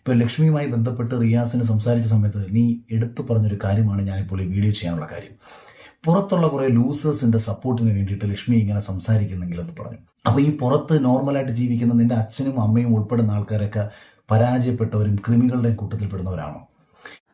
ഇപ്പൊ ലക്ഷ്മിയുമായി ബന്ധപ്പെട്ട് റിയാസിന് സംസാരിച്ച സമയത്ത് നീ എടുത്തു പറഞ്ഞൊരു കാര്യമാണ് ഞാനിപ്പോൾ ഈ വീഡിയോ ചെയ്യാനുള്ള കാര്യം. പുറത്തുള്ള കുറെ ലൂസേഴ്സിന്റെ സപ്പോർട്ടിന് വേണ്ടിയിട്ട് ലക്ഷ്മി ഇങ്ങനെ സംസാരിക്കുന്നെങ്കിൽ എന്ന് പറഞ്ഞു. അപ്പൊ ഈ പുറത്ത് നോർമലായിട്ട് ജീവിക്കുന്ന നിന്റെ അച്ഛനും അമ്മയും ഉൾപ്പെടുന്ന ആൾക്കാരൊക്കെ പരാജയപ്പെട്ടവരും ക്രിമികളുടെയും കൂട്ടത്തിൽപ്പെടുന്നവരാണോ?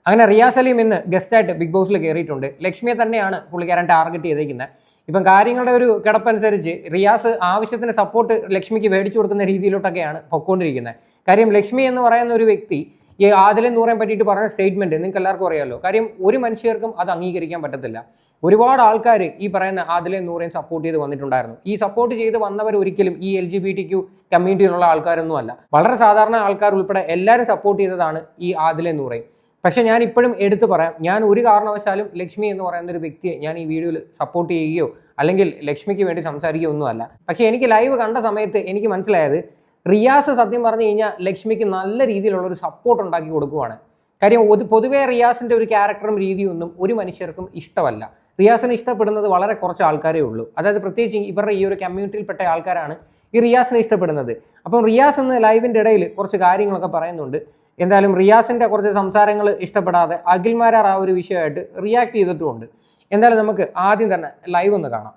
അങ്ങനെ റിയാസ് സലീം ഇന്ന് ഗസ്റ്റായിട്ട് ബിഗ് ബോസിൽ കയറിയിട്ടുണ്ട്. ലക്ഷ്മിയെ തന്നെയാണ് പുള്ളിക്കാരൻ ടാർഗറ്റ് ചെയ്തേക്കുന്നത്. ഇപ്പം കാര്യങ്ങളുടെ ഒരു കിടപ്പനുസരിച്ച് റിയാസ് ആവശ്യത്തിന് സപ്പോർട്ട് ലക്ഷ്മിക്ക് മേടിച്ചു കൊടുക്കുന്ന രീതിയിലോട്ടൊക്കെയാണ് പൊയ്ക്കൊണ്ടിരിക്കുന്നത്. കാര്യം ലക്ഷ്മി എന്ന് പറയുന്ന ഒരു വ്യക്തി ഈ ആദിലെ നൂറേൻ പറ്റിയിട്ട് പറഞ്ഞ സ്റ്റേറ്റ്മെന്റ് നിങ്ങൾക്ക് എല്ലാവർക്കും അറിയാമല്ലോ. കാര്യം ഒരു മനുഷ്യർക്കും അത് അംഗീകരിക്കാൻ പറ്റത്തില്ല. ഒരുപാട് ആൾക്കാർ ഈ പറയുന്ന ആദിലെ നൂറേൻ സപ്പോർട്ട് ചെയ്ത് വന്നിട്ടുണ്ടായിരുന്നു. ഈ സപ്പോർട്ട് ചെയ്ത് വന്നവർ ഒരിക്കലും ഈ LGBTQ കമ്മ്യൂണിറ്റിയിലുള്ള ആൾക്കാരൊന്നും അല്ല. വളരെ സാധാരണ ആൾക്കാർ ഉൾപ്പെടെ എല്ലാവരും സപ്പോർട്ട് ചെയ്തതാണ് ഈ ആദിലെ നൂറേൻ. പക്ഷെ ഞാൻ ഇപ്പോഴും എടുത്തു പറയാം, ഞാൻ ഒരു കാരണവശാലും ലക്ഷ്മി എന്ന് പറയുന്ന ഒരു വ്യക്തിയെ ഞാൻ ഈ വീഡിയോയിൽ സപ്പോർട്ട് ചെയ്യുകയോ അല്ലെങ്കിൽ ലക്ഷ്മിക്ക് വേണ്ടി സംസാരിക്കുകയോ ഒന്നുമല്ല. പക്ഷെ എനിക്ക് ലൈവ് കണ്ട സമയത്ത് എനിക്ക് മനസ്സിലായത് റിയാസ് സത്യം പറഞ്ഞു കഴിഞ്ഞാൽ ലക്ഷ്മിക്ക് നല്ല രീതിയിലുള്ളൊരു സപ്പോർട്ട് ഉണ്ടാക്കി കൊടുക്കുവാണ്. കാര്യം പൊതുവേ റിയാസിൻ്റെ ഒരു ക്യാരക്ടറും രീതിയൊന്നും ഒരു മനുഷ്യർക്കും ഇഷ്ടമല്ല. റിയാസിന് ഇഷ്ടപ്പെടുന്നത് വളരെ കുറച്ച് ആൾക്കാരേ ഉള്ളൂ. അതായത് പ്രത്യേകിച്ച് ഇവരുടെ ഈ ഒരു കമ്മ്യൂണിറ്റിയിൽപ്പെട്ട ആൾക്കാരാണ് ഈ റിയാസിനെ ഇഷ്ടപ്പെടുന്നത്. അപ്പം റിയാസ് ഇന്ന് ലൈവിൻ്റെ ഇടയിൽ കുറച്ച് കാര്യങ്ങളൊക്കെ പറയുന്നുണ്ട്. എന്തായാലും റിയാസിൻ്റെ കുറച്ച് സംസാരങ്ങൾ ഇഷ്ടപ്പെടാതെ അഖിൽമാരാർ ആ ഒരു വിഷയമായിട്ട് റിയാക്ട് ചെയ്തിട്ടുമുണ്ട്. എന്തായാലും നമുക്ക് ആദ്യം തന്നെ ലൈവ് ഒന്ന് കാണാം.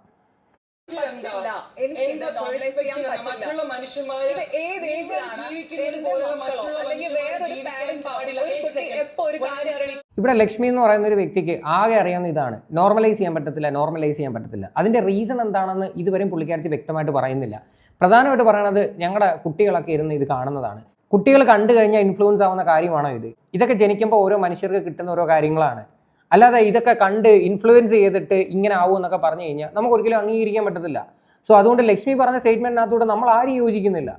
ഇവിടെ ലക്ഷ്മി എന്ന് പറയുന്ന ഒരു വ്യക്തിക്ക് ആകെ അറിയാവുന്ന ഇതാണ്, നോർമലൈസ് ചെയ്യാൻ പറ്റത്തില്ല. അതിന്റെ റീസൺ എന്താണെന്ന് ഇതുവരെയും പുള്ളിക്കാരത്തി വ്യക്തമായിട്ട് പറയുന്നില്ല. പ്രധാനമായിട്ട് പറയണത് ഞങ്ങളുടെ കുട്ടികളൊക്കെ ഇരുന്ന് ഇത് കാണുന്നതാണ്. കുട്ടികൾ കണ്ടു കഴിഞ്ഞാൽ ഇൻഫ്ലുവൻസ് ആവുന്ന കാര്യമാണോ ഇത്? ഇതൊക്കെ ജനിക്കുമ്പോൾ ഓരോ മനുഷ്യർക്ക് കിട്ടുന്ന ഓരോ കാര്യങ്ങളാണ്. അല്ലാതെ ഇതൊക്കെ കണ്ട് ഇൻഫ്ലുവൻസ് ചെയ്തിട്ട് ഇങ്ങനെ ആവും എന്നൊക്കെ പറഞ്ഞു കഴിഞ്ഞാൽ നമുക്ക് ഒരിക്കലും അംഗീകരിക്കാൻ പറ്റത്തില്ല. സോ അതുകൊണ്ട് ലക്ഷ്മി പറഞ്ഞ സ്റ്റേറ്റ്മെന്റിനകത്തൂടെ നമ്മൾ ആരും യോജിക്കുന്നില്ല.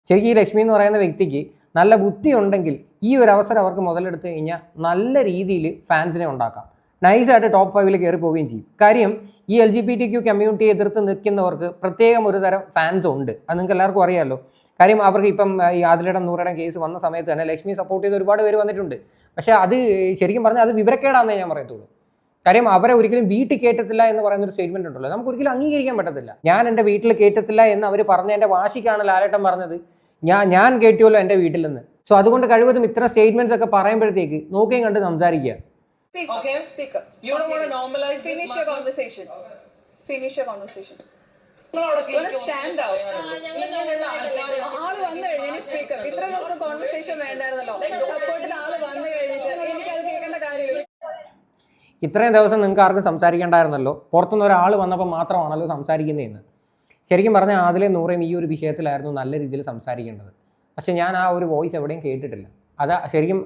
ശരിക്കും ഈ ലക്ഷ്മി എന്ന് പറയുന്ന വ്യക്തിക്ക് നല്ല ബുദ്ധി ഉണ്ടെങ്കിൽ ഈ ഒരു അവസരം അവർക്ക് മുതലെടുത്ത് കഴിഞ്ഞാൽ നല്ല രീതിയിൽ ഫാൻസിനെ ഉണ്ടാക്കാം. നൈസായിട്ട് ടോപ്പ് 5 കയറി പോവുകയും ചെയ്യും. കാര്യം ഈ LGBTQ കമ്മ്യൂണിറ്റിയെ എതിർത്ത് നിൽക്കുന്നവർക്ക് പ്രത്യേകം ഒരു തരം ഫാൻസ് ഉണ്ട്. അത് നിങ്ങൾക്ക് എല്ലാവർക്കും അറിയാമല്ലോ. കാര്യം അവർക്ക് ഇപ്പം ഈ ആദിലയുടെ നൂറയുടെ കേസ് വന്ന സമയത്ത് തന്നെ ലക്ഷ്മി സപ്പോർട്ട് ചെയ്ത് ഒരുപാട് പേര് വന്നിട്ടുണ്ട്. പക്ഷേ അത് ശരിക്കും പറഞ്ഞാൽ അത് വിവരക്കേടാന്നേ ഞാൻ പറയത്തുള്ളൂ. കാര്യം അവരെ ഒരിക്കലും വീട്ടിൽ കയറ്റത്തില്ല എന്ന് പറയുന്നൊരു സ്റ്റേറ്റ്മെന്റ് ഉണ്ടല്ലോ, നമുക്ക് ഒരിക്കലും അംഗീകരിക്കാൻ പറ്റത്തില്ല. ഞാൻ എൻ്റെ വീട്ടിൽ കയറ്റത്തില്ല എന്ന് അവർ പറഞ്ഞതിൻ്റെ വാശിക്കാണ് ലാലേട്ടൻ പറഞ്ഞത് ഞാൻ കേട്ടിയല്ലോ എൻ്റെ വീട്ടിൽ നിന്ന്. സോ അതുകൊണ്ട് കഴിവതും ഇത്തരം സ്റ്റേറ്റ്മെന്റ്സ് ഒക്കെ പറയുമ്പോഴത്തേക്ക് നോക്കുകയും കണ്ട് സംസാരിക്കുക. Speak up. You don't want to normalize this. Finish your conversation. Gonna stand out. ആള് വന്നു കഴിഞ്ഞു സ്പീക്ക് അപ്പ്. ഇത്ര ദിവസം കോൺവെർസേഷൻ വേണ്ടായിരുന്നല്ലോ. സപ്പോർട്ടിന് ആള് വന്നു കഴിഞ്ഞിട്ട് എനിക്കത് കേൾക്കേണ്ട കാര്യമില്ല. ഇത്രയും ദിവസം നിങ്ങൾക്ക് ആർക്കും സംസാരിക്കേണ്ടായിരുന്നല്ലോ, പുറത്തുനിന്ന് ഒരാൾ വന്നപ്പോൾ മാത്രമാണല്ലോ സംസാരിക്കുന്നതെന്ന്. ശരിക്കും പറഞ്ഞാൽ ആദിലെ നൂറേം ഈ ഒരു വിഷയത്തിലായിരുന്നു നല്ല രീതിയിൽ സംസാരിക്കേണ്ടത്. പക്ഷെ ഞാൻ ആ ഒരു വോയിസ് എവിടെയും കേട്ടിട്ടില്ല. അതാ ശരിക്കും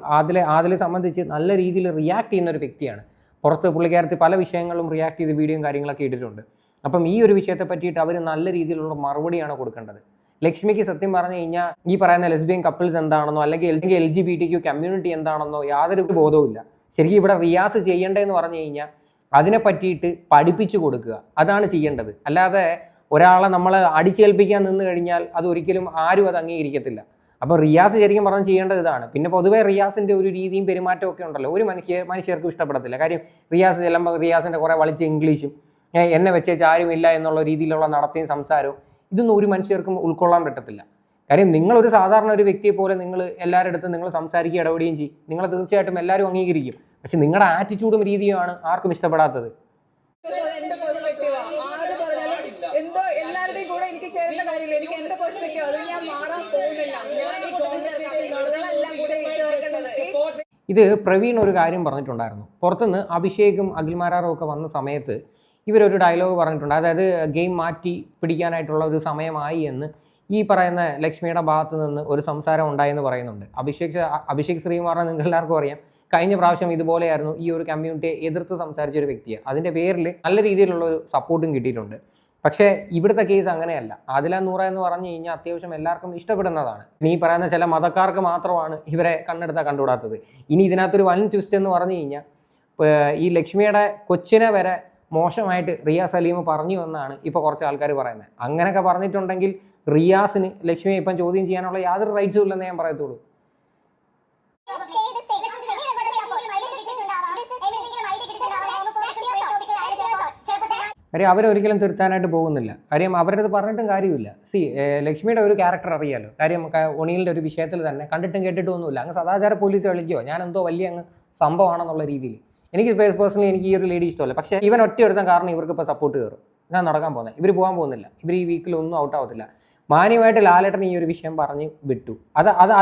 ആദിലെ സംബന്ധിച്ച് നല്ല രീതിയിൽ റിയാക്ട് ചെയ്യുന്ന ഒരു വ്യക്തിയാണ്. പുറത്ത് പുള്ളിക്കാരത്തി പല വിഷയങ്ങളും റിയാക്ട് ചെയ്ത് വീഡിയോയും കാര്യങ്ങളൊക്കെ ഇട്ടിട്ടുണ്ട്. അപ്പം ഈ ഒരു വിഷയത്തെ പറ്റിയിട്ട് അവർ നല്ല രീതിയിലുള്ള മറുപടിയാണ് കൊടുക്കേണ്ടത്. ലക്ഷ്മിക്ക് സത്യം പറഞ്ഞു കഴിഞ്ഞാൽ ഈ പറയുന്ന ലെസ്ബിയൻ കപ്പിൾസ് എന്താണെന്നോ അല്ലെങ്കിൽ LGBTQ കമ്മ്യൂണിറ്റി എന്താണെന്നോ യാതൊരു ബോധവും ഇല്ല. ശരിക്കും ഇവിടെ റിയാസ് ചെയ്യേണ്ടതെന്ന് പറഞ്ഞു കഴിഞ്ഞാൽ അതിനെ പറ്റിയിട്ട് പഠിപ്പിച്ചു കൊടുക്കുക, അതാണ് ചെയ്യേണ്ടത്. അല്ലാതെ ഒരാളെ നമ്മൾ അടിച്ചേൽപ്പിക്കാൻ നിന്ന് കഴിഞ്ഞാൽ അത് ഒരിക്കലും ആരും അത് അംഗീകരിക്കത്തില്ല. അപ്പോൾ റിയാസ് ശരിക്കും പറഞ്ഞാൽ ചെയ്യേണ്ടത് ഇതാണ്. പിന്നെ പൊതുവേ റിയാസിൻ്റെ ഒരു രീതിയും പെരുമാറ്റവും ഒക്കെ ഉണ്ടല്ലോ, ഒരു മനുഷ്യർക്കും ഇഷ്ടപ്പെടത്തില്ല. കാര്യം റിയാസ് ചെല്ലുമ്പോൾ റിയാസിൻ്റെ കുറേ വളിച്ച ഇംഗ്ലീഷും എന്നെ വെച്ചേച്ച് ആരുമില്ല എന്നുള്ള രീതിയിലുള്ള നടത്തിയും സംസാരവും ഇതൊന്നും ഒരു മനുഷ്യർക്കും ഉൾക്കൊള്ളാൻ പറ്റത്തില്ല. കാര്യം നിങ്ങളൊരു സാധാരണ ഒരു വ്യക്തിയെ പോലെ നിങ്ങൾ എല്ലാവരുടെ അടുത്തും നിങ്ങൾ സംസാരിക്കുക ഇടപെടുകയും ചെയ്യും. നിങ്ങളെ തീർച്ചയായിട്ടും എല്ലാവരും അംഗീകരിക്കും. പക്ഷെ നിങ്ങളുടെ ആറ്റിറ്റ്യൂഡും രീതിയുമാണ് ആർക്കും ഇഷ്ടപ്പെടാത്തത്. എന്തോ എല്ലാവരുടെയും കൂടെ എനിക്ക് ചേരുന്ന കാര്യമില്ല. എനിക്ക് എന്റെ പെർസ്പെക്റ്റീവ് അത് ഞാൻ മാറാൻ പോകുന്നില്ല. ഇത് പ്രവീൺ ഒരു കാര്യം പറഞ്ഞിട്ടുണ്ടായിരുന്നു. പുറത്തുനിന്ന് അഭിഷേകും അഖിൽമാരാറും ഒക്കെ വന്ന സമയത്ത് ഇവരൊരു ഡയലോഗ് പറഞ്ഞിട്ടുണ്ട്. അതായത് ഗെയിം മാറ്റി പിടിക്കാനായിട്ടുള്ള ഒരു സമയമായി എന്ന് ഈ പറയുന്ന ലക്ഷ്മിയുടെ ഭാഗത്ത് നിന്ന് ഒരു സംസാരം ഉണ്ടായെന്ന് പറയുന്നുണ്ട്. അഭിഷേക് ശ്രീകുമാറിനെ നിങ്ങൾക്ക് എല്ലാവർക്കും അറിയാം. കഴിഞ്ഞ പ്രാവശ്യം ഇതുപോലെയായിരുന്നു ഈ ഒരു കമ്മ്യൂണിറ്റിയെ എതിർത്ത് സംസാരിച്ച ഒരു വ്യക്തിയെ. അതിൻ്റെ പേരിൽ നല്ല രീതിയിലുള്ള ഒരു സപ്പോർട്ടും കിട്ടിയിട്ടുണ്ട്. പക്ഷേ ഇവിടുത്തെ കേസ് അങ്ങനെയല്ല. ആദില നൂറ എന്ന് പറഞ്ഞു കഴിഞ്ഞാൽ അത്യാവശ്യം എല്ലാവർക്കും ഇഷ്ടപ്പെടുന്നതാണ്. ഈ പറയുന്ന ചില മതക്കാർക്ക് മാത്രമാണ് ഇവരെ കണ്ണെടുത്താൽ കണ്ടുകൂടാത്തത്. ഇനി ഇതിനകത്തൊരു വൻ ട്വിസ്റ്റ് എന്ന് പറഞ്ഞു കഴിഞ്ഞാൽ ഈ ലക്ഷ്മിയുടെ കൊച്ചിനെ വരെ മോശമായിട്ട് റിയാസ് സലീം പറഞ്ഞു എന്നാണ് ഇപ്പോൾ കുറച്ച് ആൾക്കാർ പറയുന്നത്. അങ്ങനെയൊക്കെ പറഞ്ഞിട്ടുണ്ടെങ്കിൽ റിയാസിന് ലക്ഷ്മിയെ ഇപ്പം ചോദ്യം ചെയ്യാനുള്ള യാതൊരു റൈറ്റ്സും ഇല്ലെന്നേ ഞാൻ പറയത്തുള്ളൂ. കാര്യം അവരൊരിക്കലും തിരുത്താനായിട്ട് പോകുന്നില്ല. കാര്യം അവരത് പറഞ്ഞിട്ടും കാര്യമില്ല. ലക്ഷ്മിയുടെ ഒരു ക്യാരക്ടർ അറിയാലോ. കാര്യം ഒണിയലിൻ്റെ ഒരു വിഷയത്തിൽ തന്നെ കണ്ടിട്ടും കേട്ടിട്ടും ഒന്നുമില്ല, അങ്ങ് സദാചാര പോലീസ് കളിക്കുകയോ ഞാൻ എന്തോ വലിയ അങ്ങ് സംഭവമാണെന്നുള്ള രീതിയിൽ. എനിക്ക് പേഴ്സണലി എനിക്ക് ഈ ഒരു ലേഡി ഇഷ്ടമല്ല. പക്ഷേ ഇവൻ ഒറ്റ ഒരുത്തൻ കാരണം ഇവർക്ക് ഇപ്പോൾ സപ്പോർട്ട് കയറും. ഞാൻ നടക്കാൻ പോകുന്നത്, ഇവർ പോകാൻ പോകുന്നില്ല, ഇവർ ഈ വീക്കിലൊന്നും ഔട്ട് ആവത്തില്ല. മാന്യമായിട്ട് ലാലേട്ടൻ ഈ ഒരു വിഷയം പറഞ്ഞ് വിട്ടു.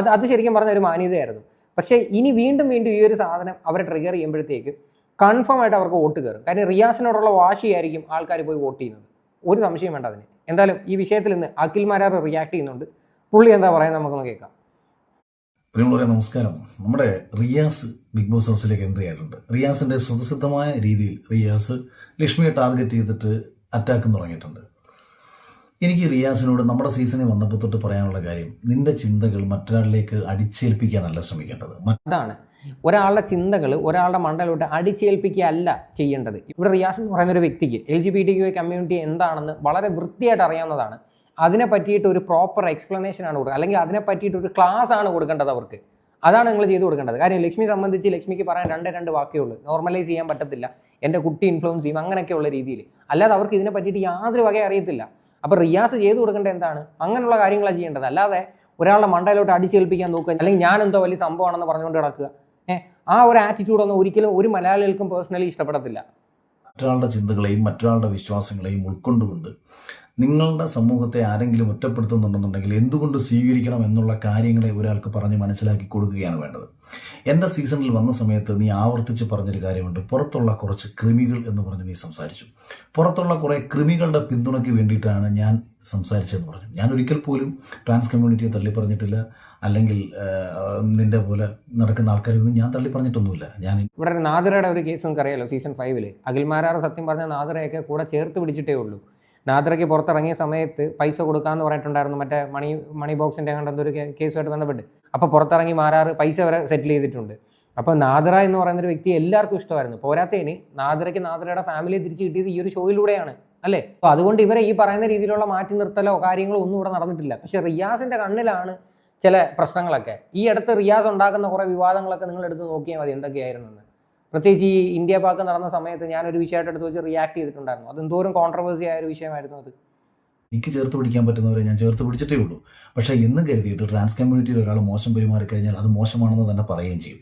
അത് ശരിക്കും പറഞ്ഞ ഒരു മാന്യതയായിരുന്നു. പക്ഷേ ഇനി വീണ്ടും ഈ ഒരു സാധനം അവരെ ട്രിഗർ ചെയ്യുമ്പോഴത്തേക്ക് കൺഫേം ആയിട്ട് അവർക്ക് വോട്ട് കയറും. കാര്യം റിയാസിനോടുള്ള വാശിയായിരിക്കും ആൾക്കാർ പോയി വോട്ട് ചെയ്യുന്നത്. ഒരു സംശയം വേണ്ട അതിന്. എന്തായാലും ഈ വിഷയത്തിൽ നിന്ന് അഖിൽ മാരാർ റിയാക്ട് ചെയ്യുന്നുണ്ട്. പുള്ളി എന്താ പറയുന്നത് നമുക്കൊന്ന് കേൾക്കാം. പ്രിയമുള്ളവരെ നമസ്കാരം. നമ്മുടെ റിയാസ് ബിഗ് ബോസ് ഹൗസിലേക്ക് എൻട്രി ആയിട്ടുണ്ട്. റിയാസിന്റെ സ്വതസിദ്ധമായ രീതിയിൽ റിയാസ് ലക്ഷ്മിയെ ടാർഗറ്റ് ചെയ്തിട്ട് അറ്റാക്കും തുടങ്ങിയിട്ടുണ്ട്. എനിക്ക് റിയാസിനോട് നമ്മുടെ സീസണിൽ വന്നപ്പോൾ തൊട്ട് പറയാനുള്ള കാര്യം, നിന്റെ ചിന്തകൾ മറ്റൊരാളിലേക്ക് അടിച്ചേൽപ്പിക്കാനല്ല ശ്രമിക്കേണ്ടത്. അതാണ് ഒരാളുടെ ചിന്തകൾ ഒരാളുടെ മണ്ടയിലോട്ട് അടിച്ചേൽപ്പിക്കുകയല്ല ചെയ്യേണ്ടത്. ഇവിടെ റിയാസ് എന്ന് പറയുന്ന ഒരു വ്യക്തിക്ക് LGBTQ കമ്മ്യൂണിറ്റി എന്താണെന്ന് വളരെ വൃത്തിയായിട്ട് അറിയാവുന്നതാണ്. അതിനെ പറ്റിയിട്ട് ഒരു പ്രോപ്പർ എക്സ്പ്ലനേഷൻ ആണ് കൊടുക്കുക, അല്ലെങ്കിൽ അതിനെ പറ്റിയിട്ട് ഒരു ക്ലാസ് ആണ് കൊടുക്കേണ്ടത് അവർക്ക്. അതാണ് നിങ്ങൾ ചെയ്തു കൊടുക്കേണ്ടത്. കാര്യം ലക്ഷ്മിയെ സംബന്ധിച്ച് ലക്ഷ്മിക്ക് പറയാൻ രണ്ട് വാക്കേ ഉള്ളൂ. നോർമലൈസ് ചെയ്യാൻ പറ്റത്തില്ല, എൻ്റെ കുട്ടി ഇൻഫ്ലുവൻസ് ചെയ്യും, അങ്ങനെയൊക്കെയുള്ള രീതിയിൽ. അല്ലാതെ അവർക്ക് ഇതിനെ പറ്റിയിട്ട് യാതൊരു വകയും അറിയത്തില്ല. അപ്പോൾ റിയാസ് ചെയ്തു കൊടുക്കേണ്ടത് എന്താണ്? അങ്ങനെയുള്ള കാര്യങ്ങളാണ് ചെയ്യേണ്ടത്. അല്ലാതെ ഒരാളുടെ മണ്ടയിലോട്ട് അടിച്ചേൽപ്പിക്കാൻ നോക്കുക, അല്ലെങ്കിൽ ഞാൻ എന്തോ വലിയ സംഭവമാണെന്ന് പറഞ്ഞുകൊണ്ട് കിടക്കുക. ആ ഒരു ആറ്റിറ്റ്യൂഡൊന്നും ഒരിക്കലും ഒരു മലയാളികൾക്കും പേഴ്സണലി ഇഷ്ടപ്പെടത്തില്ല. മറ്റൊരാളുടെ ചിന്തകളെയും മറ്റൊരാളുടെ വിശ്വാസങ്ങളെയും ഉൾക്കൊണ്ടുകൊണ്ട് നിങ്ങളുടെ സമൂഹത്തെ ആരെങ്കിലും ഒറ്റപ്പെടുത്തുന്നുണ്ടെന്നുണ്ടെങ്കിൽ എന്തുകൊണ്ട് സ്വീകരിക്കണം എന്നുള്ള കാര്യങ്ങളെ ഒരാൾക്ക് പറഞ്ഞ് മനസ്സിലാക്കി കൊടുക്കുകയാണ് വേണ്ടത്. എൻ്റെ സീസണിൽ വന്ന സമയത്ത് നീ ആവർത്തിച്ച് പറഞ്ഞൊരു കാര്യമുണ്ട്, പുറത്തുള്ള കുറച്ച് കൃമികൾ എന്ന് പറഞ്ഞ് നീ സംസാരിച്ചു. പുറത്തുള്ള കുറേ കൃമികളുടെ പിന്തുണയ്ക്ക് വേണ്ടിയിട്ടാണ് ഞാൻ സംസാരിച്ചതെന്ന് പറഞ്ഞു. ഞാൻ ഒരിക്കൽ പോലും ട്രാൻസ് കമ്മ്യൂണിറ്റിയെ തള്ളി പറഞ്ഞിട്ടില്ല, അല്ലെങ്കിൽ നിന്റെ പോലെ നടക്കുന്ന ആൾക്കാരൊന്നും ഞാൻ തള്ളി പറഞ്ഞിട്ടൊന്നുമില്ല. ഞാൻ ഇവിടെ ഒരു നാദിറയുടെ ഒരു കേസ് നമുക്ക് അറിയാലോ. സീസൺ 5 അഖിൽ മാരാർ സത്യം പറഞ്ഞ നാദിറയൊക്കെ കൂടെ ചേർത്ത് പിടിച്ചിട്ടേ ഉള്ളൂ. നാദിറയ്ക്ക് പുറത്തിറങ്ങിയ സമയത്ത് പൈസ കൊടുക്കാമെന്ന് പറഞ്ഞിട്ടുണ്ടായിരുന്നു, മറ്റേ മണി ബോക്സിൻ്റെ കണ്ടെന്തോ ഒരു കേസുമായിട്ട് ബന്ധപ്പെട്ട്. അപ്പോൾ പുറത്തിറങ്ങി മാരാർ പൈസ വരെ സെറ്റിൽ ചെയ്തിട്ടുണ്ട്. അപ്പോൾ നാദിറ എന്ന് പറയുന്നൊരു വ്യക്തി എല്ലാവർക്കും ഇഷ്ടമായിരുന്നു. പോരാത്തതിന് നാദിറയ്ക്ക് നാദിറയുടെ ഫാമിലിയെ തിരിച്ച് കിട്ടിയത് ഈ ഒരു ഷോയിലൂടെയാണ്, അല്ലേ? അപ്പോൾ അതുകൊണ്ട് ഇവരെ ഈ പറയുന്ന രീതിയിലുള്ള മാറ്റി നിർത്തലോ കാര്യങ്ങളോ ഒന്നും ഇവിടെ നടന്നിട്ടില്ല. പക്ഷേ റിയാസിൻ്റെ കണ്ണിലാണ് ചില പ്രശ്നങ്ങളൊക്കെ. ഈ അടുത്ത് റിയാസ് ഉണ്ടാക്കുന്ന കുറേ വിവാദങ്ങളൊക്കെ നിങ്ങൾ എടുത്ത് നോക്കിയാൽ മതി എന്തൊക്കെയായിരുന്നെന്ന്. പ്രത്യേകിച്ച് ഈ ഇന്ത്യ പാക്ക് നടന്ന സമയത്ത് ഞാനൊരു വിഷയമായിട്ട് എടുത്ത് വെച്ച് റിയാക്ട് ചെയ്തിട്ടുണ്ടായിരുന്നു. അതെന്തോരം കോൺട്രവേഴ്സി ആയ ഒരു വിഷയമായിരുന്നു അത്. എനിക്ക് ചേർത്ത് പിടിക്കാൻ പറ്റുന്നവരെ ഞാൻ ചേർത്ത് പിടിച്ചിട്ടേ ഉള്ളൂ. പക്ഷേ എന്നും കരുതിയിട്ട് ട്രാൻസ് കമ്മ്യൂണിറ്റിയിൽ ഒരാൾ മോശം പെരുമാറിക്കഴിഞ്ഞാൽ അത് മോശമാണെന്ന് തന്നെ പറയുകയും ചെയ്യും.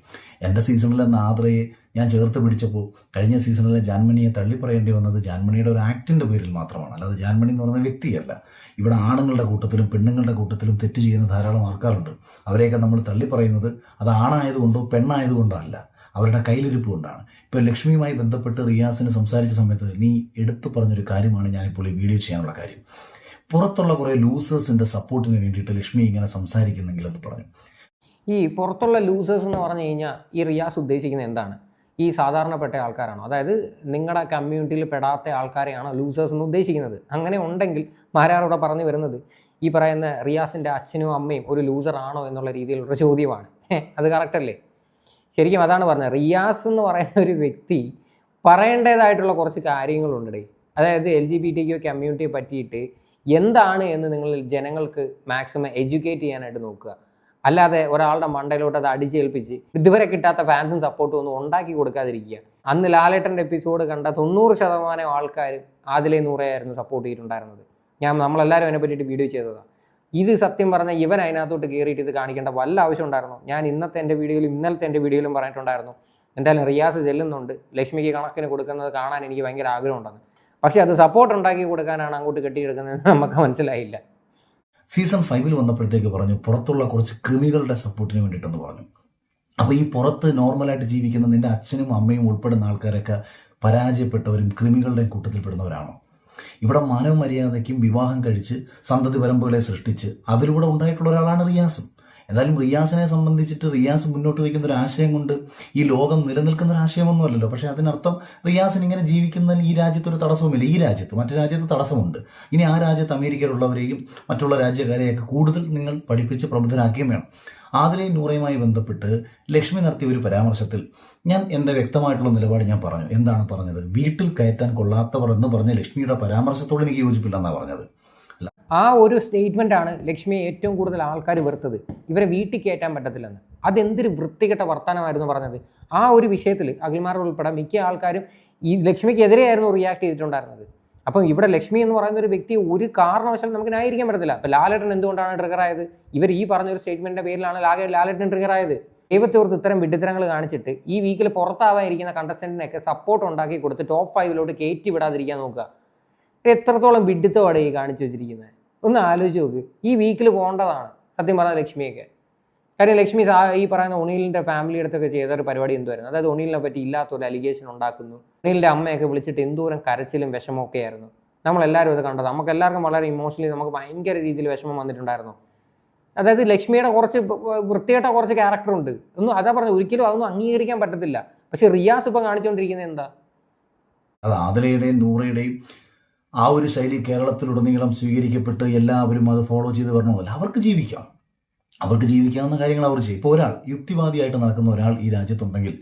എൻ്റെ സീസണിലെ നാദ്രയെ ഞാൻ ചേർത്ത് പിടിച്ചപ്പോൾ കഴിഞ്ഞ സീസണിലെ ജാൻമണിയെ തള്ളി പറയേണ്ടി വന്നത് ജാൻമണിയുടെ ഒരു ആക്ടിൻ്റെ പേരിൽ മാത്രമാണ്, അല്ലാതെ ജാൻമണി എന്ന് പറയുന്ന വ്യക്തിയല്ല. ഇവിടെ ആണുങ്ങളുടെ കൂട്ടത്തിലും പെണ്ണുങ്ങളുടെ കൂട്ടത്തിലും തെറ്റ് ചെയ്യുന്ന ധാരാളം ആൾക്കാരുണ്ട്. അവരെയൊക്കെ നമ്മൾ തള്ളി പറയുന്നത് അത് ആണായതുകൊണ്ടോ പെണ്ണായതുകൊണ്ടോ അല്ല, അവരുടെ കയ്യിലിരിപ്പ് കൊണ്ടാണ്. ഇപ്പോൾ ലക്ഷ്മിയുമായി ബന്ധപ്പെട്ട് റിയാസിന് സംസാരിച്ച സമയത്ത് നീ എടുത്തു പറഞ്ഞൊരു കാര്യമാണ് ഞാനിപ്പോൾ ഈ വീഡിയോ ചെയ്യാനുള്ള കാര്യം. പുറത്തുള്ള കുറേ ലൂസേഴ്സിൻ്റെ സപ്പോർട്ടിന് വേണ്ടിയിട്ട് ലക്ഷ്മി ഇങ്ങനെ സംസാരിക്കുന്നെങ്കിൽ അത് പറഞ്ഞു. ഈ പുറത്തുള്ള ലൂസേഴ്സ് എന്ന് പറഞ്ഞു കഴിഞ്ഞാൽ ഈ റിയാസ് ഉദ്ദേശിക്കുന്നത് എന്താണ്? ഈ സാധാരണപ്പെട്ട ആൾക്കാരാണോ? അതായത് നിങ്ങളുടെ കമ്മ്യൂണിറ്റിയിൽ പെടാത്ത ആൾക്കാരെയാണോ ലൂസേഴ്സ് എന്ന് ഉദ്ദേശിക്കുന്നത്? അങ്ങനെ ഉണ്ടെങ്കിൽ മാരാറോടെ പറഞ്ഞു വരുന്നത് ഈ പറയുന്ന റിയാസിൻ്റെ അച്ഛനും അമ്മയും ഒരു ലൂസർ ആണോ എന്നുള്ള രീതിയിലുള്ള ചോദ്യമാണ്. അത് കറക്റ്റല്ലേ? ശരിക്കും അതാണ് പറഞ്ഞത്. റിയാസ് എന്ന് പറയുന്ന ഒരു വ്യക്തി പറയേണ്ടതായിട്ടുള്ള കുറച്ച് കാര്യങ്ങളുണ്ട്. അതായത് LGBTQ കമ്മ്യൂണിറ്റിയെ പറ്റിയിട്ട് എന്താണ് എന്ന് നിങ്ങൾ ജനങ്ങൾക്ക് മാക്സിമം എഡ്യൂക്കേറ്റ് ചെയ്യാനായിട്ട് നോക്കുക. അല്ലാതെ ഒരാളുടെ മണ്ടയിലോട്ട് അത് അടിച്ചേൽപ്പിച്ച് ഇതുവരെ കിട്ടാത്ത ഫാൻസും സപ്പോർട്ടും ഒന്നും ഉണ്ടാക്കി കൊടുക്കാതിരിക്കുക. അന്ന് ലാലേട്ടൻ്റെ എപ്പിസോഡ് കണ്ട 90% ആൾക്കാരും ആദിലെ നൂറയായിരുന്നു സപ്പോർട്ട് ചെയ്തിട്ടുണ്ടായിരുന്നത്. നമ്മളെല്ലാവരും അതിനെ പറ്റിയിട്ട് വീഡിയോ ചെയ്തതാണ്. ഇത് സത്യം പറഞ്ഞാൽ ഇവൻ അതിനകത്തോട്ട് കയറിയിട്ട് ഇത് കാണിക്കേണ്ട വല്ല ആവശ്യം ഉണ്ടായിരുന്നു? ഞാൻ ഇന്നലത്തെ എൻ്റെ വീഡിയോയിലും പറഞ്ഞിട്ടുണ്ടായിരുന്നു, എന്തായാലും റിയാസ് ചെല്ലുന്നുണ്ട്, ലക്ഷ്മിക്ക് കണക്കിന് കൊടുക്കുന്നത് കാണാൻ എനിക്ക് ഭയങ്കര ആഗ്രഹമുണ്ടെന്ന്. പക്ഷേ അത് സപ്പോർട്ട് ഉണ്ടാക്കി കൊടുക്കാനാണ് അങ്ങോട്ട് കെട്ടിയെടുക്കുന്നത് നമുക്ക് മനസ്സിലായില്ല. സീസൺ 5 വന്നപ്പോഴത്തേക്ക് പറഞ്ഞു പുറത്തുള്ള കുറച്ച് കൃമികളുടെ സപ്പോർട്ടിന് വേണ്ടിയിട്ടെന്ന് പറഞ്ഞു. അപ്പോൾ ഈ പുറത്ത് നോർമലായിട്ട് ജീവിക്കുന്ന നിൻ്റെ അച്ഛനും അമ്മയും ഉൾപ്പെടുന്ന ആൾക്കാരൊക്കെ പരാജയപ്പെട്ടവരും ക്രിമികളുടെയും കൂട്ടത്തിൽപ്പെടുന്നവരാണോ? ഇവിടെ മാനവ മര്യാദയ്ക്കും വിവാഹം കഴിച്ച് സന്തതി പരമ്പുകളെ സൃഷ്ടിച്ച് അതിലൂടെ ഉണ്ടായിട്ടുള്ള ഒരാളാണ് റിയാസും. എന്തായാലും റിയാസിനെ സംബന്ധിച്ചിട്ട് റിയാസ് മുന്നോട്ട് വയ്ക്കുന്ന ഒരു ആശയം കൊണ്ട് ഈ ലോകം നിലനിൽക്കുന്ന ഒരു ആശയമൊന്നുമല്ലല്ലോ. പക്ഷേ അതിനർത്ഥം റിയാസിന് ഇങ്ങനെ ജീവിക്കുന്നതിന് ഈ രാജ്യത്തൊരു തടസ്സവുമില്ല. ഈ രാജ്യത്ത് മറ്റു രാജ്യത്ത് തടസ്സമുണ്ട്. ഇനി ആ രാജ്യത്ത് അമേരിക്കയിലുള്ളവരെയും മറ്റുള്ള രാജ്യക്കാരെയൊക്കെ കൂടുതൽ നിങ്ങൾ പഠിപ്പിച്ച് പ്രബുദ്ധരാക്കുകയും വേണം. ആദിലയും നൂറയുമായി ബന്ധപ്പെട്ട് ലക്ഷ്മി നടത്തിയ ഒരു പരാമർശത്തിൽ ഞാൻ എൻ്റെ വ്യക്തമായിട്ടുള്ള നിലപാട് ഞാൻ പറഞ്ഞു. എന്താണ് പറഞ്ഞത്? വീട്ടിൽ കയറ്റാൻ കൊള്ളാത്തവർ എന്ന് പറഞ്ഞ ലക്ഷ്മിയുടെ പരാമർശത്തോട് എനിക്ക് യോജിപ്പില്ലെന്നാണ് പറഞ്ഞത്. ആ ഒരു സ്റ്റേറ്റ്മെൻറ്റാണ് ലക്ഷ്മിയെ ഏറ്റവും കൂടുതൽ ആൾക്കാർ വെറുത്തത്. ഇവരെ വീട്ടിൽ കയറ്റാൻ പറ്റത്തില്ലെന്ന്. അതെന്തൊരു വൃത്തികെട്ട വർത്തമാനമായിരുന്നു പറഞ്ഞത്. ആ ഒരു വിഷയത്തിൽ അഖിൽമാർ ഉൾപ്പെടെ മിക്ക ആൾക്കാരും ഈ ലക്ഷ്മിക്കെതിരെയായിരുന്നു റിയാക്ട് ചെയ്തിട്ടുണ്ടായിരുന്നത്. അപ്പം ഇവിടെ ലക്ഷ്മി എന്ന് പറയുന്ന ഒരു വ്യക്തി ഒരു കാരണവശാലും നമുക്ക് ന്യായീകരിക്കാൻ പറ്റത്തില്ല. അപ്പം ലാലേട്ടൻ എന്തുകൊണ്ടാണ് ട്രിഗർ ആയത്? ഇവർ ഈ പറഞ്ഞൊരു സ്റ്റേറ്റ്മെന്റിന്റെ പേരിലാണ് ലാലേട്ടൻ ട്രിഗർ ആയത്. ദൈവത്തെ ഓർത്ത് ഇത്തരം വിഡ്ഢിത്തരങ്ങൾ കാണിച്ചിട്ട് ഈ വീക്കിൽ പുറത്താവാതിരിക്കുന്ന കണ്ടസ്റ്റന്റിനൊക്കെ സപ്പോർട്ട് ഉണ്ടാക്കി കൊടുത്ത് ടോപ്പ് 5 കയറ്റി വിടാതിരിക്കാൻ നോക്കുക. എത്രത്തോളം വിഡ്ഢിത്തമാണ് ഈ കാണിച്ചു വെച്ചിരിക്കുന്നത് ഒന്ന് ആലോചിച്ച് നോക്ക്. ഈ വീക്കിൽ പോകേണ്ടതാണ് സത്യം പറഞ്ഞ ലക്ഷ്മിയൊക്കെ. കാര്യം ലക്ഷ്മി ഈ പറയുന്ന ഒണീലിൻ്റെ ഫാമിലി അടുത്തൊക്കെ ചെയ്തൊരു പരിപാടി എന്തുവായിരുന്നു? അതായത് ഒണീലിനെ പറ്റി ഇല്ലാത്തൊരു അലിഗേഷൻ ഉണ്ടാക്കുന്നു. ഒണീലിൻ്റെ അമ്മയൊക്കെ വിളിച്ചിട്ട് എന്തോരം കരച്ചിലും വിഷമമൊക്കെ ആയിരുന്നു. നമ്മളെല്ലാവരും അത് കണ്ടത്. നമുക്ക് എല്ലാവർക്കും വളരെ ഇമോഷണലി നമുക്ക് ഭയങ്കര രീതിയിൽ വിഷമം വന്നിട്ടുണ്ടായിരുന്നു. അതായത് ലക്ഷ്മിയുടെ കുറച്ച് വൃത്തികെട്ട കുറച്ച് ക്യാരക്ടറുണ്ട്. അതാ പറഞ്ഞു, ഒരിക്കലും അതൊന്നും അംഗീകരിക്കാൻ പറ്റത്തില്ല. പക്ഷെ റിയാസ് ഇപ്പം കാണിച്ചുകൊണ്ടിരിക്കുന്നത് എന്താ? അത് ആദിലയുടെയും നൂറയുടെയും ആ ഒരു ശൈലി കേരളത്തിലുടനീളം സ്വീകരിക്കപ്പെട്ട് എല്ലാവരും അത് ഫോളോ ചെയ്ത് വരണമല്ല. അവർക്ക് ജീവിക്കാവുന്ന കാര്യങ്ങൾ അവർ ചെയ്യും. ഇപ്പോൾ ഒരാൾ യുക്തിവാദിയായിട്ട് നടക്കുന്ന ഒരാൾ ഈ രാജ്യത്തുണ്ടെങ്കിൽ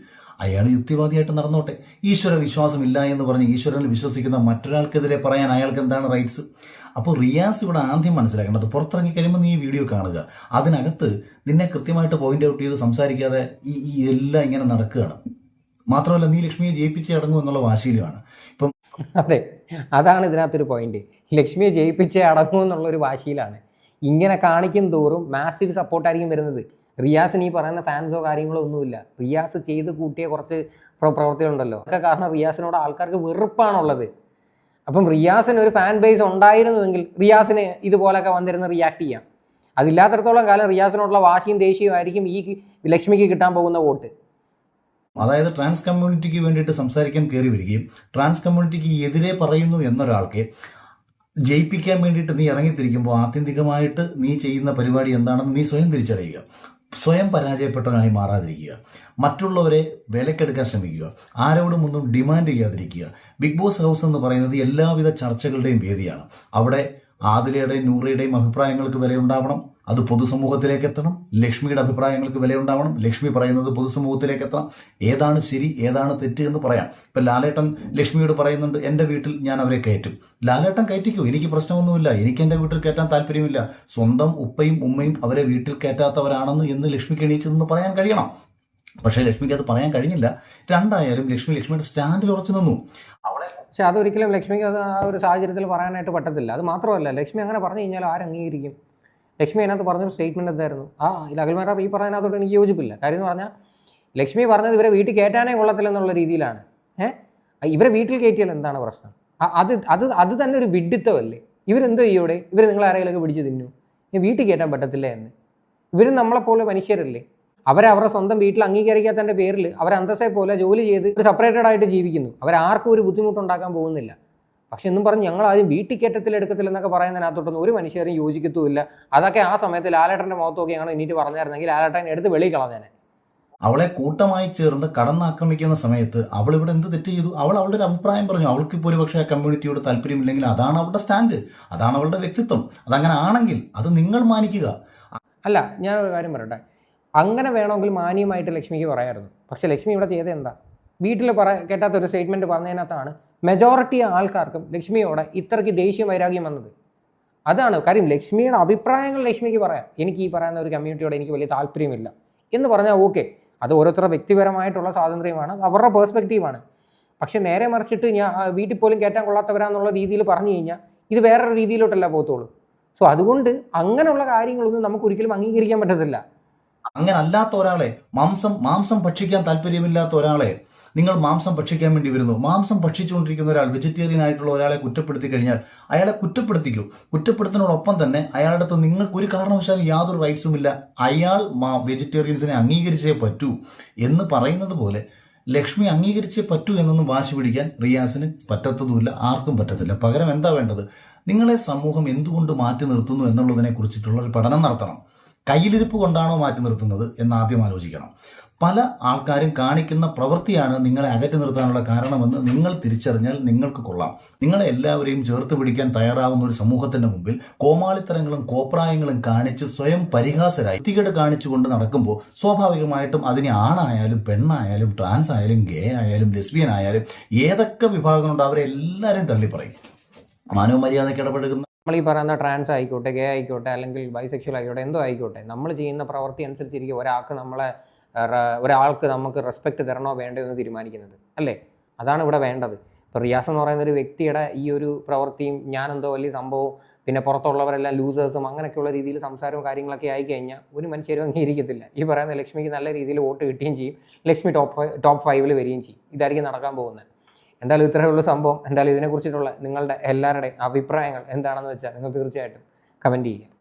അയാൾ യുക്തിവാദിയായിട്ട് നടന്നോട്ടെ. ഈശ്വര വിശ്വാസമില്ല എന്ന് പറഞ്ഞ് ഈശ്വരനിൽ വിശ്വസിക്കുന്ന മറ്റൊരാൾക്കെതിരെ പറയാൻ അയാൾക്ക് എന്താണ് റൈറ്റ്സ്? അപ്പോൾ റിയാസ് ഇവിടെ ആദ്യം മനസ്സിലാക്കേണ്ടത്, പുറത്തിറങ്ങി കഴിയുമ്പോൾ നീ ഈ വീഡിയോ കാണുക, അതിനകത്ത് നിന്നെ കൃത്യമായിട്ട് പോയിന്റ് ഔട്ട് ചെയ്ത് സംസാരിക്കാതെ ഈ എല്ലാം ഇങ്ങനെ നടക്കുകയാണ്. മാത്രമല്ല നീ ലക്ഷ്മിയെ ജയിപ്പിച്ച് അടങ്ങും എന്നുള്ള വാശിയിലുമാണ് ഇപ്പം. അതെ, അതാണ് ഇതിനകത്തൊരു പോയിന്റ്. ലക്ഷ്മിയെ ജയിപ്പിച്ചേ അടങ്ങും എന്നുള്ളൊരു വാശിയിലാണ്. ഇങ്ങനെ കാണിക്കും തോറും മാസീവ് സപ്പോർട്ടായിരിക്കും വരുന്നത്. റിയാസിന് ഈ പറയുന്ന ഫാൻസോ കാര്യങ്ങളോ ഒന്നുമില്ല. റിയാസ് ചെയ്ത് കൂട്ടിയ കുറച്ച് പ്രവൃത്തികളുണ്ടല്ലോ, ഒക്കെ കാരണം റിയാസിനോട് ആൾക്കാർക്ക് വെറുപ്പാണുള്ളത്. അപ്പം റിയാസിന് ഒരു ഫാൻ ബേസ് ഉണ്ടായിരുന്നുവെങ്കിൽ റിയാസിന് ഇതുപോലൊക്കെ വന്നിരുന്ന് റിയാക്ട് ചെയ്യാം. അതില്ലാത്തടത്തോളം കാലം റിയാസിനോടുള്ള വാശിയും ദേഷ്യമായിരിക്കും ഈ ലക്ഷ്മിക്ക് കിട്ടാൻ പോകുന്ന വോട്ട്. അതായത് ട്രാൻസ് കമ്മ്യൂണിറ്റിക്ക് വേണ്ടിയിട്ട് സംസാരിക്കാൻ കയറി വരികയും ട്രാൻസ് കമ്മ്യൂണിറ്റിക്ക് എതിരെ പറയുന്നു എന്നൊരാൾക്ക് ജയിപ്പിക്കാൻ വേണ്ടിയിട്ട് നീ ഇറങ്ങിത്തിരിക്കുമ്പോൾ ആത്യന്തികമായിട്ട് നീ ചെയ്യുന്ന പരിപാടി എന്താണെന്ന് നീ സ്വയം തിരിച്ചറിയുക. സ്വയം പരാജയപ്പെട്ടവനായി മാറാതിരിക്കുക, മറ്റുള്ളവരെ വിലക്കെടുക്കാൻ ശ്രമിക്കുക, ആരോടും ഒന്നും ഡിമാൻഡ് ചെയ്യാതിരിക്കുക. ബിഗ് ബോസ് ഹൗസ് എന്ന് പറയുന്നത് എല്ലാവിധ ചർച്ചകളുടെയും വേദിയാണ്. അവിടെ ആദിലയുടെയും നൂറയുടെയും അഭിപ്രായങ്ങൾക്ക് വിലയുണ്ടാവണം, അത് പൊതുസമൂഹത്തിലേക്ക് എത്തണം. ലക്ഷ്മിയുടെ അഭിപ്രായങ്ങൾക്ക് വിലയുണ്ടാവണം, ലക്ഷ്മി പറയുന്നത് പൊതുസമൂഹത്തിലേക്ക് എത്തണം. ഏതാണ് ശരി ഏതാണ് തെറ്റ് എന്ന് പറയാം. ഇപ്പം ലാലേട്ടൻ ലക്ഷ്മിയോട് പറയുന്നുണ്ട്, എൻ്റെ വീട്ടിൽ ഞാൻ അവരെ കയറ്റും. ലാലേട്ടൻ കയറ്റിക്കോ, എനിക്ക് പ്രശ്നമൊന്നുമില്ല, എനിക്ക് എൻ്റെ വീട്ടിൽ കയറ്റാൻ താല്പര്യമില്ല. സ്വന്തം ഉപ്പയും ഉമ്മയും അവരെ വീട്ടിൽ കയറ്റാത്തവരാണെന്ന് എന്ന് ലക്ഷ്മിക്ക് എണീച്ചതെന്ന് പറയാൻ കഴിയണം. പക്ഷേ ലക്ഷ്മിക്ക് അത് പറയാൻ കഴിഞ്ഞില്ല. രണ്ടായാലും ലക്ഷ്മിയുടെ സ്റ്റാൻഡിൽ ഉറച്ചു നിന്നു. പക്ഷെ അതൊരിക്കലും ലക്ഷ്മിക്ക് അത് ആ ഒരു സാഹചര്യത്തിൽ പറയാനായിട്ട് പറ്റത്തില്ല. അത് മാത്രമല്ല, ലക്ഷ്മി അങ്ങനെ പറഞ്ഞു കഴിഞ്ഞാൽ ആരംഗീകരിക്കും? ലക്ഷ്മി അതിനകത്ത് പറഞ്ഞൊരു സ്റ്റേറ്റ്മെൻറ്റ് എന്തായിരുന്നു? അഖിൽമാരാർ ഈ പറയുന്നതോട് എനിക്ക് യോജിപ്പില്ല. കാര്യം എന്ന് പറഞ്ഞാൽ ലക്ഷ്മി പറഞ്ഞത് ഇവരെ വീട്ടിൽ കയറ്റാനേ കൊള്ളത്തില്ലെന്നുള്ള രീതിയിലാണ്. ഇവരെ വീട്ടിൽ കയറ്റിയാൽ എന്താണ് പ്രശ്നം? അത് തന്നെ ഒരു വിഡ്ഢിത്തമല്ലേ? ഇവരെന്തോ ചെയ്യോടെ? ഇവർ നിങ്ങളാരെങ്കിലൊക്കെ പിടിച്ച് തിന്നു, വീട്ടിൽ കയറ്റാൻ പറ്റത്തില്ല എന്ന്. ഇവരും നമ്മളെപ്പോലെ മനുഷ്യരല്ലേ? അവരുടെ സ്വന്തം വീട്ടിൽ അംഗീകരിക്കാത്തതിൻ്റെ പേരിൽ അവർ അന്തസ്സെ പോലെ ജോലി ചെയ്ത് ഒരു സെപ്പറേറ്റഡ് ആയിട്ട് ജീവിക്കുന്നു. അവരാർക്കും ഒരു ബുദ്ധിമുട്ടുണ്ടാക്കാൻ പോകുന്നില്ല. പക്ഷെ എന്നും പറഞ്ഞ് ഞങ്ങൾ ആരും വീട്ടിൽ കയറ്റത്തിലെടുക്കത്തില്ല എന്നൊക്കെ പറയുന്നതിനകത്തോട്ടൊന്നും ഒരു മനുഷ്യരും യോജിക്കത്തുമില്ല. അതൊക്കെ ആ സമയത്ത് ലാലേട്ടൻ്റെ മുഖത്തൊക്കെ ഞങ്ങൾ എണീറ്റ് പറഞ്ഞായിരുന്നെങ്കിൽ ലാലേട്ടൻ എടുത്ത് വെളി കളഞ്ഞേനെ. അവളെ കൂട്ടമായി ചേർന്ന് കടന്നാക്രമിക്കുന്ന സമയത്ത് അവൾ ഇവിടെ എന്ത് തെറ്റ് ചെയ്തു? അവളുടെ ഒരു അഭിപ്രായം പറഞ്ഞു. അവൾക്ക് ഇപ്പോൾ ഒരു പക്ഷേ ആ കമ്മ്യൂണിറ്റിയോട് താല്പര്യമില്ലെങ്കിൽ അതാണ് അവളുടെ സ്റ്റാൻഡ്, അതാണ് അവളുടെ വ്യക്തിത്വം. അതങ്ങനെ ആണെങ്കിൽ അത് നിങ്ങൾ മാനിക്കുക. അല്ല, ഞാനൊരു കാര്യം പറയട്ടെ, അങ്ങനെ വേണമെങ്കിൽ മാന്യമായിട്ട് ലക്ഷ്മിക്ക് പറയാമായിരുന്നു. പക്ഷെ ലക്ഷ്മി ഇവിടെ ചെയ്തത് എന്താ? വീട്ടിൽ കേട്ടാത്തൊരു സ്റ്റേറ്റ്മെൻറ്റ് പറഞ്ഞതിനകത്താണ് മെജോറിറ്റി ആൾക്കാർക്കും ലക്ഷ്മിയോടെ ഇത്രയ്ക്ക് ദേഷ്യം വൈരാഗ്യം വന്നത്. അതാണ് കാര്യം. ലക്ഷ്മിയുടെ അഭിപ്രായങ്ങൾ ലക്ഷ്മിക്ക് പറയാം. എനിക്ക് ഈ പറയുന്ന ഒരു കമ്മ്യൂണിറ്റിയോട് എനിക്ക് വലിയ താല്പര്യമില്ല എന്ന് പറഞ്ഞാൽ ഓക്കെ, അത് ഓരോരുത്തരുടെ വ്യക്തിപരമായിട്ടുള്ള സ്വാതന്ത്ര്യമാണ്, അവരുടെ പേഴ്സ്പെക്റ്റീവാണ്. പക്ഷെ നേരെ മറിച്ചിട്ട് ഞാൻ വീട്ടിൽ പോലും കയറ്റാൻ കൊള്ളാത്തവരാന്നുള്ള രീതിയിൽ പറഞ്ഞു കഴിഞ്ഞാൽ ഇത് വേറൊരു രീതിയിലോട്ടല്ല പോകത്തുള്ളൂ. സോ അതുകൊണ്ട് അങ്ങനെയുള്ള കാര്യങ്ങളൊന്നും നമുക്ക് ഒരിക്കലും അംഗീകരിക്കാൻ പറ്റത്തില്ല. അങ്ങനെ അല്ലാത്ത ഒരാളെ, മാംസം ഭക്ഷിക്കാൻ താല്പര്യമില്ലാത്ത ഒരാളെ നിങ്ങൾ മാംസം ഭക്ഷിക്കാൻ വേണ്ടി വരുന്നു. മാംസം ഭക്ഷിച്ചുകൊണ്ടിരിക്കുന്ന ഒരാൾ, വെജിറ്റേറിയൻ ആയിട്ടുള്ള ഒരാളെ കുറ്റപ്പെടുത്തി കഴിഞ്ഞാൽ അയാളെ കുറ്റപ്പെടുത്തിക്കൂ. കുറ്റപ്പെടുത്തുന്നതോടൊപ്പം തന്നെ അയാളുടെ അടുത്ത് നിങ്ങൾക്ക് ഒരു കാരണവശാലും യാതൊരു റൈറ്റ്സും ഇല്ല, അയാൾ വെജിറ്റേറിയൻസിനെ അംഗീകരിച്ചേ പറ്റൂ എന്ന് പറയുന്നത് പോലെ ലക്ഷ്മി അംഗീകരിച്ചേ പറ്റൂ എന്നൊന്നും വാശി പിടിക്കാൻ റിയാസിന് പറ്റത്തതുമില്ല, ആർക്കും പറ്റത്തില്ല. പകരം എന്താ വേണ്ടത്? നിങ്ങളെ സമൂഹം എന്തുകൊണ്ട് മാറ്റി നിർത്തുന്നു എന്നുള്ളതിനെ കുറിച്ചിട്ടുള്ള ഒരു പഠനം നടത്തണം. കയ്യിലിരിപ്പ് കൊണ്ടാണോ മാറ്റി നിർത്തുന്നത് എന്ന് ആദ്യം ആലോചിക്കണം. പല ആൾക്കാരും കാണിക്കുന്ന പ്രവൃത്തിയാണ് നിങ്ങളെ അകറ്റി നിർത്താനുള്ള കാരണമെന്ന് നിങ്ങൾ തിരിച്ചറിഞ്ഞാൽ നിങ്ങൾക്ക് കൊള്ളാം. നിങ്ങളെ എല്ലാവരെയും ചേർത്ത് പിടിക്കാൻ തയ്യാറാവുന്ന ഒരു സമൂഹത്തിന്റെ മുമ്പിൽ കോമാളിത്തരങ്ങളും കോപ്രായങ്ങളും കാണിച്ച് സ്വയം പരിഹാസരായി വൃത്തികേട് കാണിച്ചുകൊണ്ട് നടക്കുമ്പോൾ സ്വാഭാവികമായിട്ടും അതിന് ആണായാലും പെണ്ണായാലും ട്രാൻസ് ആയാലും ഗേ ആയാലും ലെസ്ബിയൻ ആയാലും ഏതൊക്കെ വിഭാഗങ്ങളുണ്ട് അവരെ എല്ലാവരും തള്ളി പറയും. മാനവ മര്യാദയ്ക്ക് ഇടപെടുന്ന നമ്മൾ ഈ പറയുന്ന ട്രാൻസ് ആയിക്കോട്ടെ, ഗേ ആയിക്കോട്ടെ, അല്ലെങ്കിൽ ബൈസെക്ഷൽ ആയിക്കോട്ടെ, എന്തോ ആയിക്കോട്ടെ, നമ്മൾ ചെയ്യുന്ന പ്രവൃത്തി അനുസരിച്ചിരിക്കും ഒരാൾക്ക് നമുക്ക് റെസ്പെക്റ്റ് തരണോ വേണ്ടോ എന്ന് തീരുമാനിക്കുന്നത്, അല്ലേ? അതാണ് ഇവിടെ വേണ്ടത്. ഇപ്പോൾ റിയാസ് എന്ന് പറയുന്ന ഒരു വ്യക്തിയുടെ ഈ ഒരു പ്രവൃത്തിയും ഞാനെന്തോ വലിയ സംഭവവും പിന്നെ പുറത്തുള്ളവരെല്ലാം ലൂസേഴ്സും അങ്ങനെയൊക്കെയുള്ള രീതിയിൽ സംസാരവും കാര്യങ്ങളൊക്കെ ആയി കഴിഞ്ഞാൽ ഒരു മനുഷ്യരും അംഗീകരിക്കത്തില്ല. ഈ പറയുന്ന ലക്ഷ്മിക്ക് നല്ല രീതിയിൽ വോട്ട് കിട്ടുകയും ചെയ്യും, ലക്ഷ്മി ടോപ്പ് 5 വരികയും ചെയ്യും. ഇതായിരിക്കും നടക്കാൻ പോകുന്നത്. എന്തായാലും ഇത്രയേ ഉള്ളൂ സംഭവം. എന്തായാലും ഇതിനെക്കുറിച്ചിട്ടുള്ള നിങ്ങളുടെ എല്ലാവരുടെയും അഭിപ്രായങ്ങൾ എന്താണെന്ന് വെച്ചാൽ നിങ്ങൾ തീർച്ചയായിട്ടും കമൻറ്റ് ചെയ്യുക.